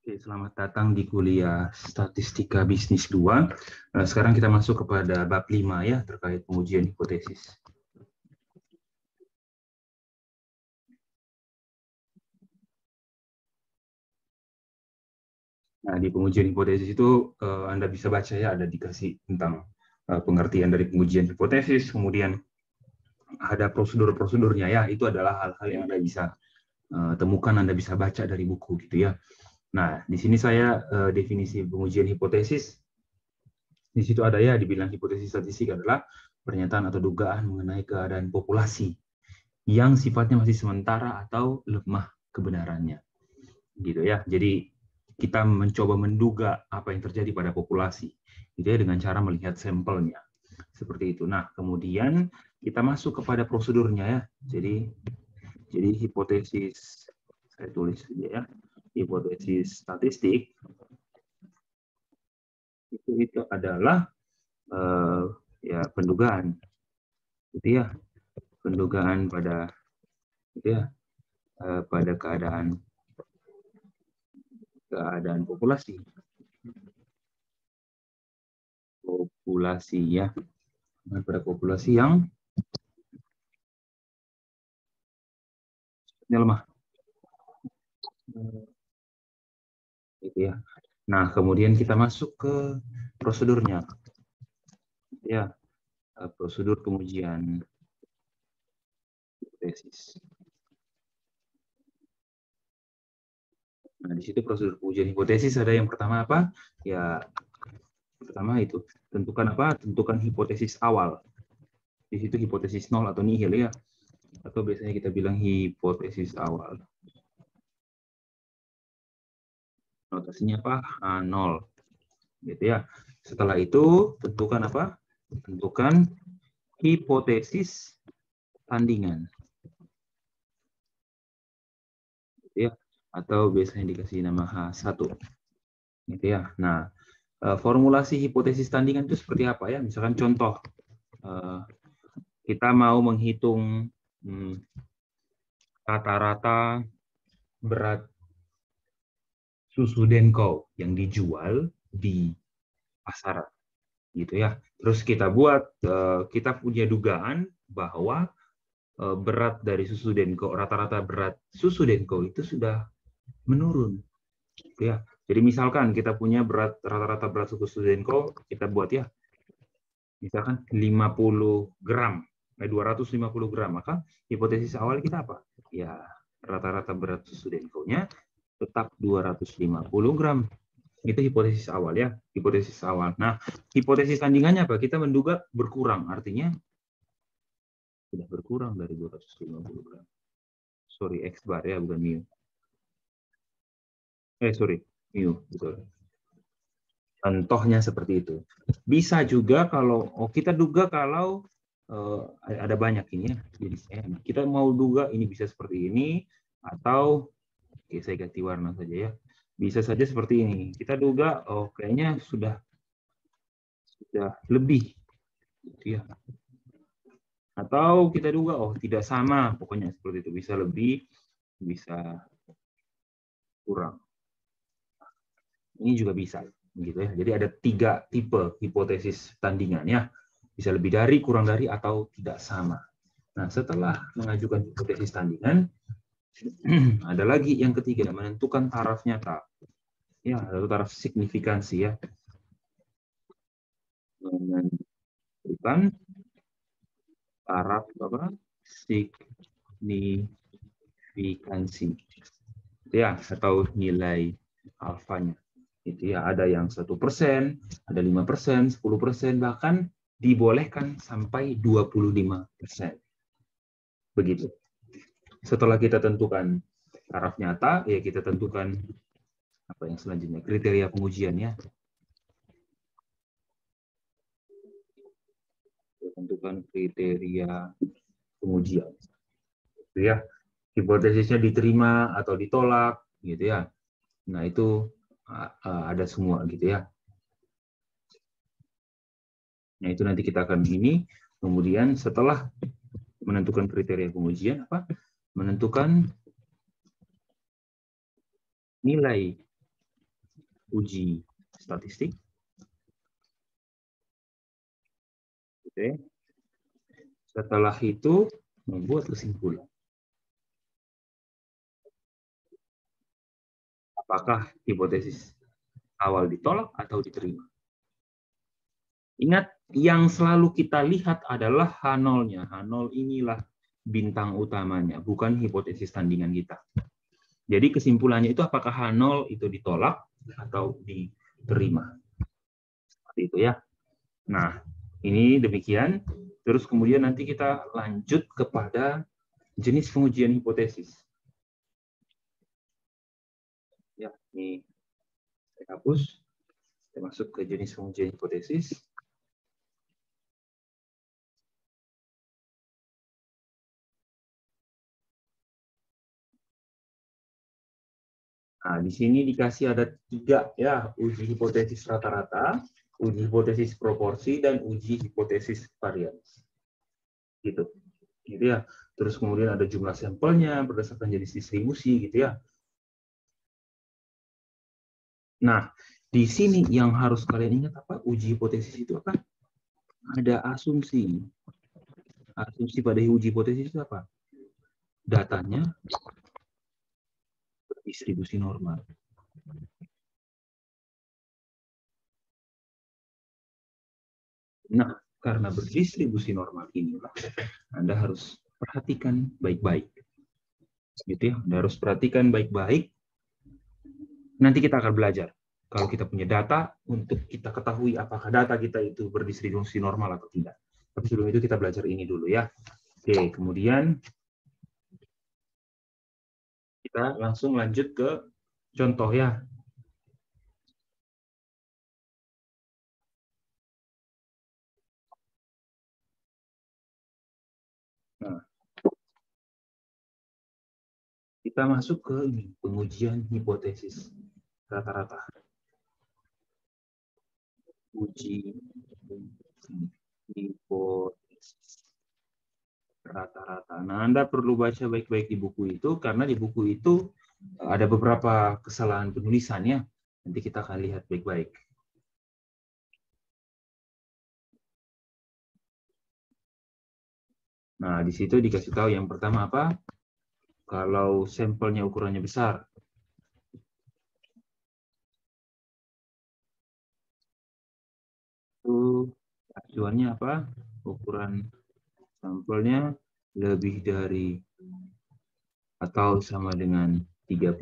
Oke, selamat datang di kuliah Statistika Bisnis 2. Sekarang kita masuk kepada bab 5 ya, terkait pengujian hipotesis. Nah, di pengujian hipotesis itu Anda bisa baca ya, ada dikasih tentang pengertian dari pengujian hipotesis, kemudian ada prosedur-prosedurnya ya, itu adalah hal-hal yang Anda bisa temukan, Anda bisa baca dari buku gitu ya. Nah, di sini saya definisi pengujian hipotesis. Di situ ada ya, dibilang hipotesis statistik adalah pernyataan atau dugaan mengenai keadaan populasi yang sifatnya masih sementara atau lemah kebenarannya. Gitu ya. Jadi kita mencoba menduga apa yang terjadi pada populasi gitu ya, dengan cara melihat sampelnya. Seperti itu. Nah, kemudian kita masuk kepada prosedurnya ya. Jadi hipotesis, saya tulis saja ya. Hipotesis statistik itu adalah ya pendugaan, gitu ya, pendugaan pada, gitu ya, pada keadaan populasi ya, pada populasi yang lemah, gitu ya. Nah, kemudian kita masuk ke prosedurnya, ya, prosedur pengujian hipotesis. Nah, di situ prosedur pengujian hipotesis ada yang pertama apa? Ya, pertama itu tentukan apa? Tentukan hipotesis awal. Di situ hipotesis nol atau nihil ya, atau biasanya kita bilang hipotesis awal. Notasinya apa? H0. Gitu ya. Setelah itu tentukan apa? Tentukan hipotesis tandingan. Gitu ya. Atau biasanya dikasih nama H1. Gitu ya. Nah, formulasi hipotesis tandingan itu seperti apa ya? Misalkan contoh, kita mau menghitung rata-rata berat susu Denko yang dijual di pasaran, gitu ya. Terus kita kita punya dugaan bahwa berat dari susu Denko, rata-rata berat susu Denko itu sudah menurun, gitu ya. Jadi misalkan kita punya rata-rata berat susu Denko, kita buat ya, misalkan 50 gram, 250 gram, maka hipotesis awal kita apa? Ya, rata-rata berat susu Denko-nya tetap 250 gram. Itu hipotesis awal ya, hipotesis awal. Nah, hipotesis tandingannya apa? Kita menduga berkurang, artinya sudah berkurang dari 250 gram. Sorry, X bar ya, bukan mu. Sorry, mu, betul. Contohnya seperti itu. Bisa juga kalau kita duga kalau ada banyak ini ya, jadi kita mau duga ini bisa seperti ini, atau saya ganti warna saja ya. Bisa saja seperti ini. Kita duga kayaknya sudah lebih, gitu ya. Atau kita duga tidak sama, pokoknya seperti itu, bisa lebih, bisa kurang. Ini juga bisa, gitu ya. Jadi ada 3 tipe hipotesis tandingan ya. Bisa lebih dari, kurang dari, atau tidak sama. Nah, setelah mengajukan hipotesis tandingan, ada lagi yang ketiga, menentukan taraf nyata. Ya, atau taraf signifikansi ya. Menentukan taraf apa? Signifikansi. Ya, atau nilai alfanya. Itu ya, ada yang 1%, ada 5%, 10%, bahkan dibolehkan sampai 25%. Begitu. Setelah kita tentukan taraf nyata, ya kita tentukan apa yang selanjutnya, kriteria pengujiannya. Kita tentukan kriteria pengujian. Gitu ya. Hipotesisnya diterima atau ditolak, gitu ya. Nah, itu ada semua gitu ya. Nah, itu nanti kita akan ini. Kemudian setelah menentukan kriteria pengujian, menentukan nilai uji statistik. Oke. Setelah itu membuat kesimpulan. Apakah hipotesis awal ditolak atau diterima? Ingat, yang selalu kita lihat adalah H0-nya. H0 inilah bintang utamanya, bukan hipotesis tandingan kita. Jadi kesimpulannya itu apakah H0 itu ditolak atau diterima. Seperti itu ya. Nah, ini demikian. Terus kemudian nanti kita lanjut kepada jenis pengujian hipotesis. Ya, ini saya hapus. Kita masuk ke jenis pengujian hipotesis. Nah, di sini dikasih ada 3 ya, uji hipotesis rata-rata, uji hipotesis proporsi, dan uji hipotesis varians. Gitu. Gitu ya. Terus kemudian ada jumlah sampelnya berdasarkan jenis distribusi gitu ya. Nah, di sini yang harus kalian ingat apa? Uji hipotesis itu apa? Ada asumsi. Asumsi pada uji hipotesis itu apa? Datanya berdistribusi normal. Nah, karena berdistribusi normal inilah Anda harus perhatikan baik-baik. Gitu ya, Anda harus perhatikan baik-baik. Nanti kita akan belajar. Kalau kita punya data, untuk kita ketahui apakah data kita itu berdistribusi normal atau tidak. Tapi sebelum itu kita belajar ini dulu ya. Oke, kemudian kita langsung lanjut ke contoh ya. Nah, kita masuk ke ini, pengujian hipotesis rata-rata. Uji hipotesis rata-rata. Nah, Anda perlu baca baik-baik di buku itu, karena di buku itu ada beberapa kesalahan penulisannya. Nanti kita akan lihat baik-baik. Nah, di situ dikasih tahu yang pertama apa? Kalau sampelnya ukurannya besar. Itu acuannya apa? Ukuran sampelnya lebih dari atau sama dengan 30.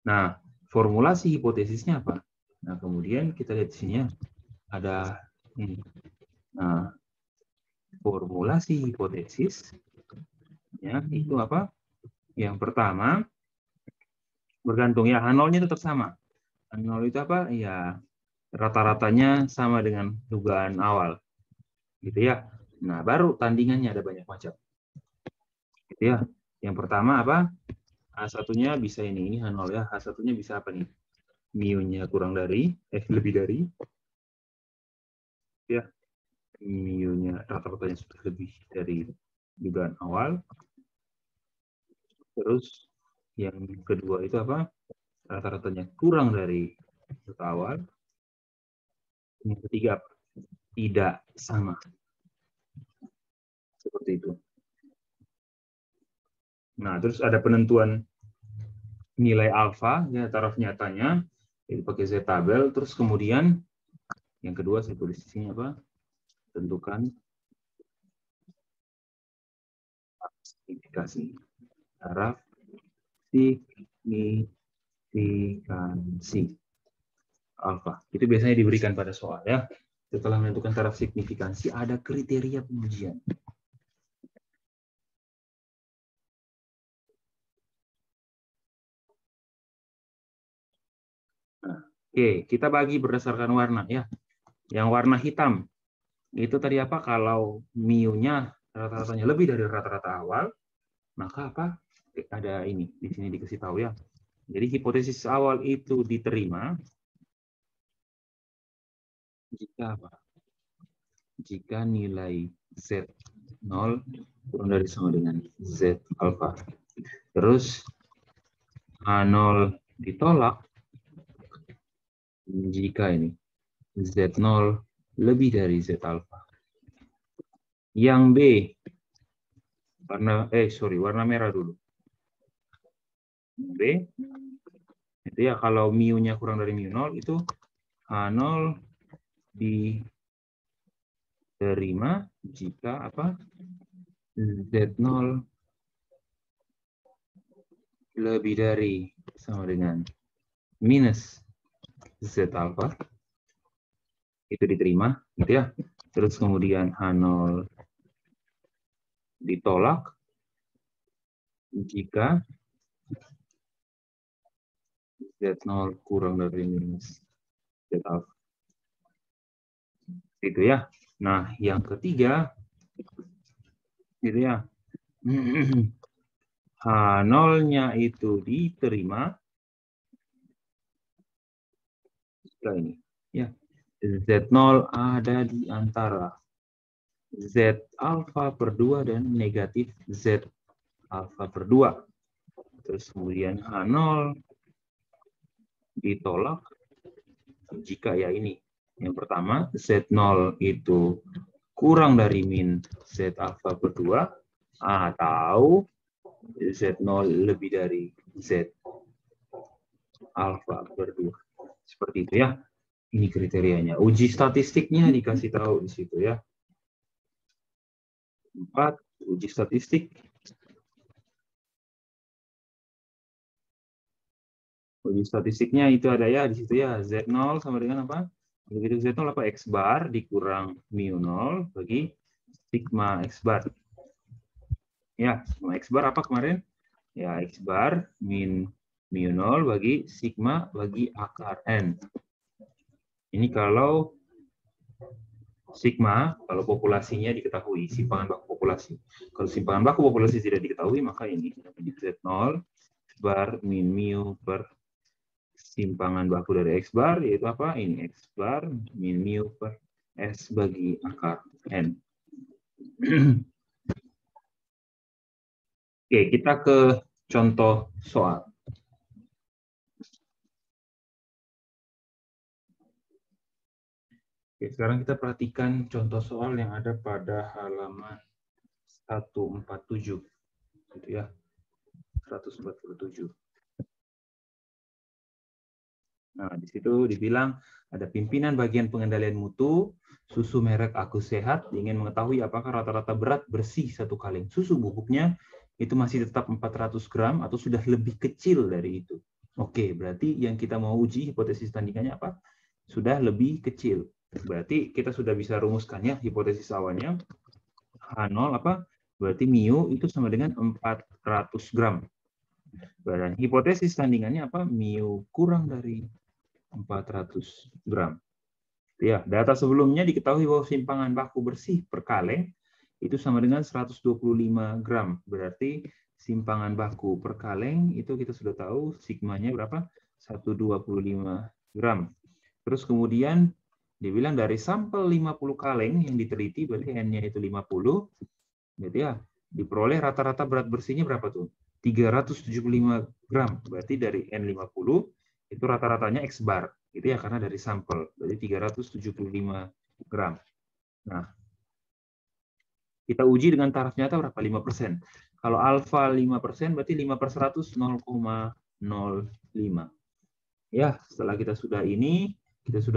Nah, formulasi hipotesisnya apa? Nah, kemudian kita lihat di sini ya, ada ini. Nah, formulasi hipotesis ya, itu apa? Yang pertama, bergantung ya, H0-nya tetap sama. H0 itu apa? Ya, rata-ratanya sama dengan dugaan awal. Gitu ya. Nah, baru tandingannya ada banyak macam. Gitu ya. Yang pertama apa? H1-nya bisa ini H0 ya. H1-nya bisa apa nih? Mu-nya kurang dari, lebih dari. Ya. Mu-nya rata-ratanya sudah lebih dari dugaan awal. Terus yang kedua itu apa? Rata-ratanya kurang dari dugaan awal. Yang ketiga apa? Tidak sama. Seperti itu. Nah, terus ada penentuan nilai alfa, ya, taraf nyatanya, itu pakai Z tabel. Terus kemudian yang kedua saya tulis di sini apa? Tentukan signifikansi. Taraf signifikansi alfa. Itu biasanya diberikan pada soal ya. Setelah menentukan taraf signifikansi, ada kriteria pengujian. Nah, oke, kita bagi berdasarkan warna ya. Yang warna hitam itu tadi apa? Kalau mu-nya rata-ratanya lebih dari rata-rata awal, maka apa? Ada ini di sini dikasih tahu ya. Jadi hipotesis awal itu diterima jika apa? Jika nilai Z0 kurang dari sama dengan Z alfa. Terus H0 ditolak jika ini Z0 lebih dari Z alfa. Yang B, warna merah dulu. B, itu ya kalau mu-nya kurang dari mu0 itu H0 diterima jika apa? Z0 lebih dari sama dengan minus Z alfa. Itu diterima, gitu ya. Terus kemudian H0 ditolak jika Z0 kurang dari minus Z alfa. Itu ya. Nah, yang ketiga, gitu ya. H0-nya itu diterima jika ini, ya. Z0 ada di antara Z alfa per 2 dan negatif Z alfa per 2. Terus kemudian H0 ditolak jika ya ini. Yang pertama, Z0 itu kurang dari min Z alfa per 2 atau Z0 lebih dari Z alfa per 2. Seperti itu ya. Ini kriterianya. Uji statistiknya dikasih tahu di situ ya. 4, uji statistik. Uji statistiknya itu ada ya di situ ya. Z0 sama dengan apa? Begitu Z0 apa? X bar dikurang mu0 bagi sigma X bar. Ya, sigma X bar apa kemarin? Ya, X bar min mu0 bagi sigma bagi akar N. Ini kalau sigma, kalau populasinya diketahui, simpangan baku populasi. Kalau simpangan baku populasi tidak diketahui, maka ini Z0 bar min mu per simpangan baku dari X bar, yaitu apa? Ini X bar min mu per S bagi akar N. Oke, kita ke contoh soal. Oke, sekarang kita perhatikan contoh soal yang ada pada halaman 147. Gitu ya. 147. Nah, di situ dibilang ada pimpinan bagian pengendalian mutu, susu merek Aku Sehat, ingin mengetahui apakah rata-rata berat bersih satu kaleng susu bubuknya itu masih tetap 400 gram atau sudah lebih kecil dari itu. Oke, berarti yang kita mau uji hipotesis tandingannya apa? Sudah lebih kecil. Berarti kita sudah bisa rumuskannya hipotesis awalnya. H0 apa? Berarti mu itu sama dengan 400 gram. Dan hipotesis tandingannya apa? Mu kurang dari 400 gram. Ya, data sebelumnya diketahui bahwa simpangan baku bersih per kaleng itu sama dengan 125 gram. Berarti simpangan baku per kaleng itu kita sudah tahu sigmanya berapa? 125 gram. Terus kemudian dibilang dari sampel 50 kaleng yang diteliti, berarti N-nya itu 50, berarti ya diperoleh rata-rata berat bersihnya berapa tuh? 375 gram. Berarti dari N50 itu rata-ratanya X bar. Gitu ya, karena dari sampel. Berarti 375 gram. Nah, kita uji dengan taraf nyata berapa? 5%. Kalau alfa 5%, berarti 5 per 100, 0,05. Ya, setelah kita sudah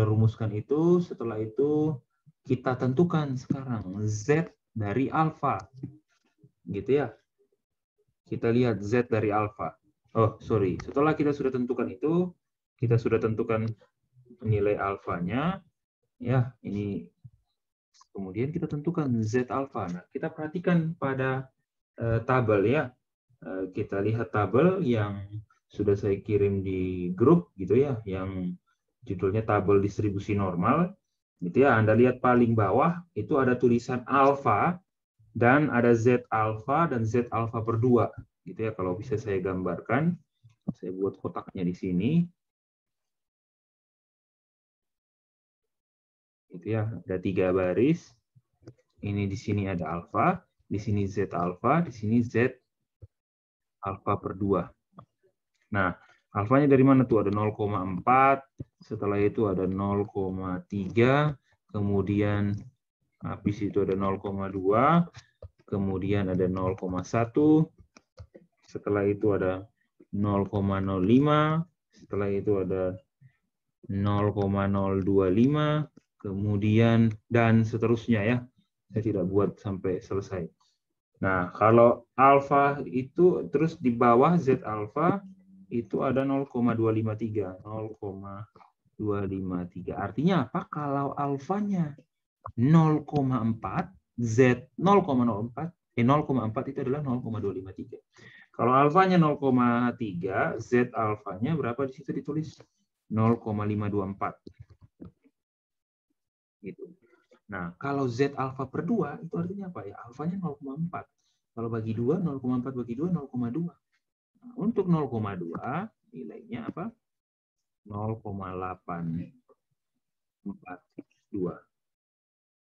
rumuskan itu, setelah itu kita tentukan sekarang Z dari alfa. Gitu ya. Kita lihat Z dari alfa. Oh, sorry. Setelah kita sudah tentukan itu, kita sudah tentukan nilai alfanya. Ya, ini kemudian kita tentukan Z alfa. Nah, kita perhatikan pada tabel ya. Kita lihat tabel yang sudah saya kirim di grup gitu ya, yang judulnya tabel distribusi normal. Gitu ya. Anda lihat paling bawah itu ada tulisan alfa dan ada Z alfa dan Z alfa per 2. Gitu ya, kalau bisa saya gambarkan, saya buat kotaknya di sini. Gitu ya, ada 3 baris. Ini di sini ada alfa, di sini Z alfa, di sini Z alfa per 2. Nah, alfanya dari mana tuh? Ada 0,4, setelah itu ada 0,3, kemudian habis itu ada 0,2, kemudian ada 0,1, setelah itu ada 0,05, setelah itu ada 0,025, kemudian dan seterusnya ya. Saya tidak buat sampai selesai. Nah, kalau alfa itu terus di bawah Z alfa itu ada 0,253. 0,253. Artinya apa? Kalau alfanya 0,4, Z 0,04, 0,4 itu adalah 0,253. Kalau alfanya 0,3, Z alfanya berapa di situ ditulis? 0,524. Gitu. Nah, kalau Z alfa per 2 itu artinya apa ya? Alfanya 0,4. Kalau bagi 2, 0,4 bagi 2, 0,2. Nah, untuk 0,2 nilainya apa? 0,842.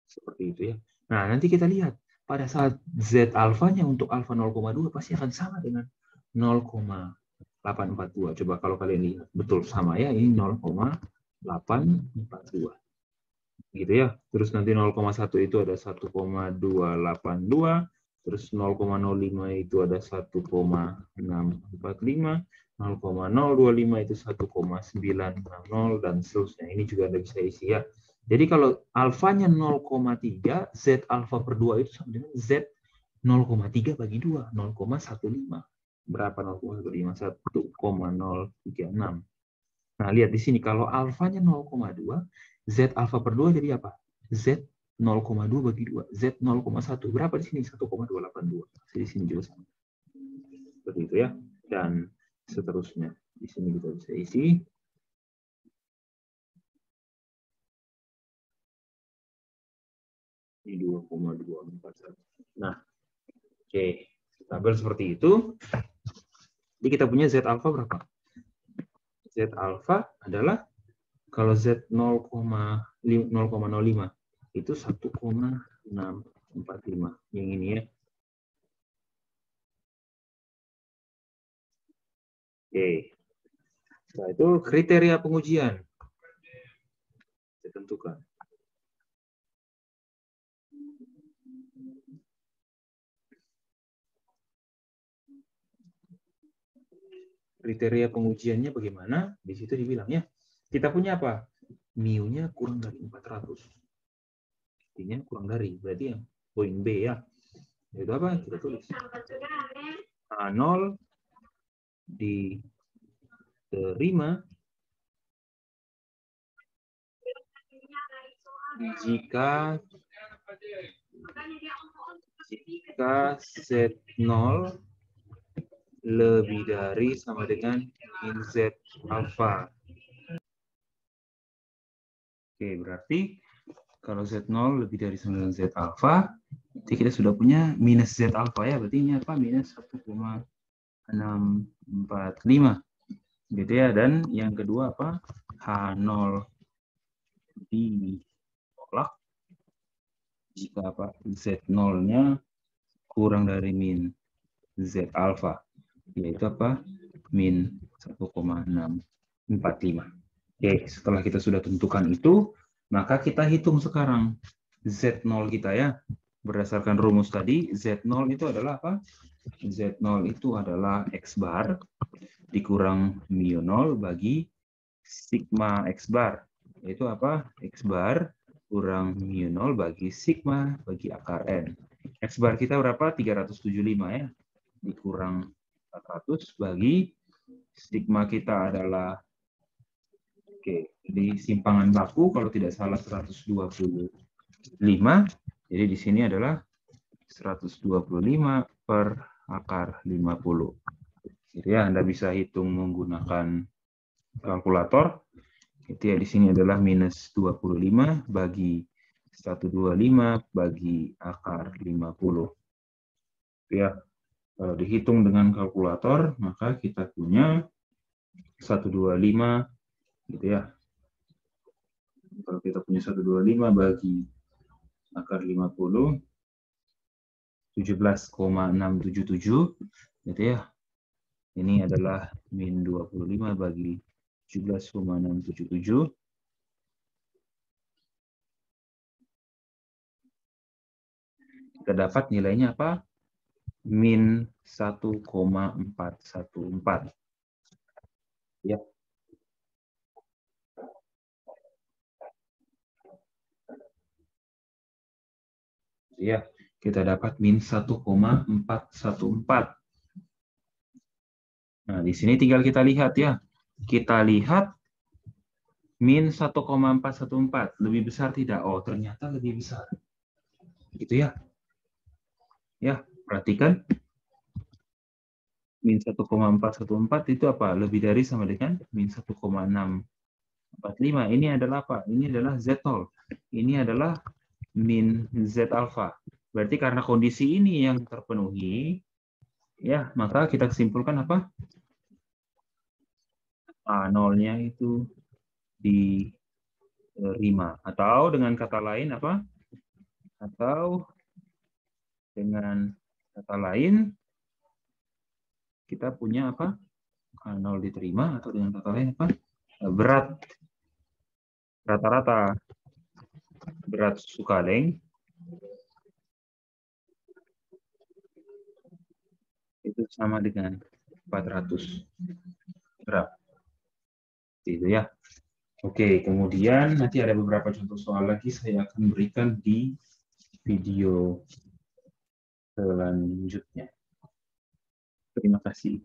Seperti itu ya. Nah, nanti kita lihat pada saat Z alfanya untuk alfa 0,2 pasti akan sama dengan 0,842. Coba kalau kalian lihat, betul sama ya, ini 0,842. Gitu ya. Terus nanti 0,1 itu ada 1,282, terus 0,05 itu ada 1,645, 0,025 itu 1,960 dan seterusnya. Ini juga Anda bisa isi ya. Jadi kalau alfanya 0,3, Z alfa per 2 itu sama dengan Z 0,3 bagi 2, 0,15. Berapa 0,15? 1,036. Nah, lihat di sini, kalau alfanya 0,2, Z alfa per 2 jadi apa? Z 0,2 bagi 2, Z 0,1. Berapa di sini? 1,282. Di sini juga sama. Seperti itu ya. Dan seterusnya. Di sini kita bisa isi. Ini 2,241. Nah, oke. Tabel seperti itu. Jadi kita punya Z alfa berapa? Z alfa adalah kalau Z 0,05 itu 1,645 yang ini ya. Oke. Nah, itu kriteria pengujian. Ditentukan. Kriteria pengujiannya bagaimana? Di situ dibilang ya. Kita punya apa? Mu-nya kurang dari 400. Artinya kurang dari. Berarti yang poin B ya. Itu apa? Kita tulis. A0 diterima jika Z0 lebih dari sama dengan min Z alfa. Oke, berarti kalau Z0 lebih dari sama dengan Z alfa, jadi kita sudah punya minus Z alfa ya, berarti ini apa? Minus 1,645. Gitu ya, dan yang kedua apa? H0 ditolak jika apa? Z0-nya kurang dari min Z alfa, yaitu apa? Min 1,645. Oke, setelah kita sudah tentukan itu, maka kita hitung sekarang Z0 kita ya. Berdasarkan rumus tadi, Z0 itu adalah apa? Z0 itu adalah X bar dikurang mu0 bagi sigma X bar. Yaitu apa? X bar kurang mu0 bagi sigma bagi akar N. X bar kita berapa? 375 ya. Dikurang 400 bagi sigma kita adalah, oke, jadi simpangan baku kalau tidak salah 125. Jadi di sini adalah 125 per akar 50. Jadi ya, Anda bisa hitung menggunakan kalkulator. Itu ya, di sini adalah minus 25 bagi 125 bagi akar 50. Ya, kalau dihitung dengan kalkulator, maka kita punya 125 gitu ya. Kalau kita punya 125 bagi akar 50, 17,677 gitu ya. Ini adalah min 25 bagi 17,677. Kita dapat nilainya apa? Min 1,414. Ya. Ya, kita dapat min 1,414. Nah, di sini tinggal kita lihat ya. Kita lihat min 1,414 lebih besar tidak? Oh, ternyata lebih besar. Gitu ya. Ya, perhatikan. Min 1,414 itu apa? Lebih dari sama dengan min 1,645. Ini adalah apa? Ini adalah Z0. Ini adalah min Z alpha. Berarti karena kondisi ini yang terpenuhi, ya, maka kita simpulkan apa? A0-nya itu diterima. Atau dengan kata lain apa? Atau dengan kata lain, kita punya apa? A0 diterima, atau dengan kata lain apa? Berat rata-rata berat susu kaleng itu sama dengan 400 gram. Itu ya. Oke, kemudian nanti ada beberapa contoh soal lagi saya akan berikan di video selanjutnya. Terima kasih.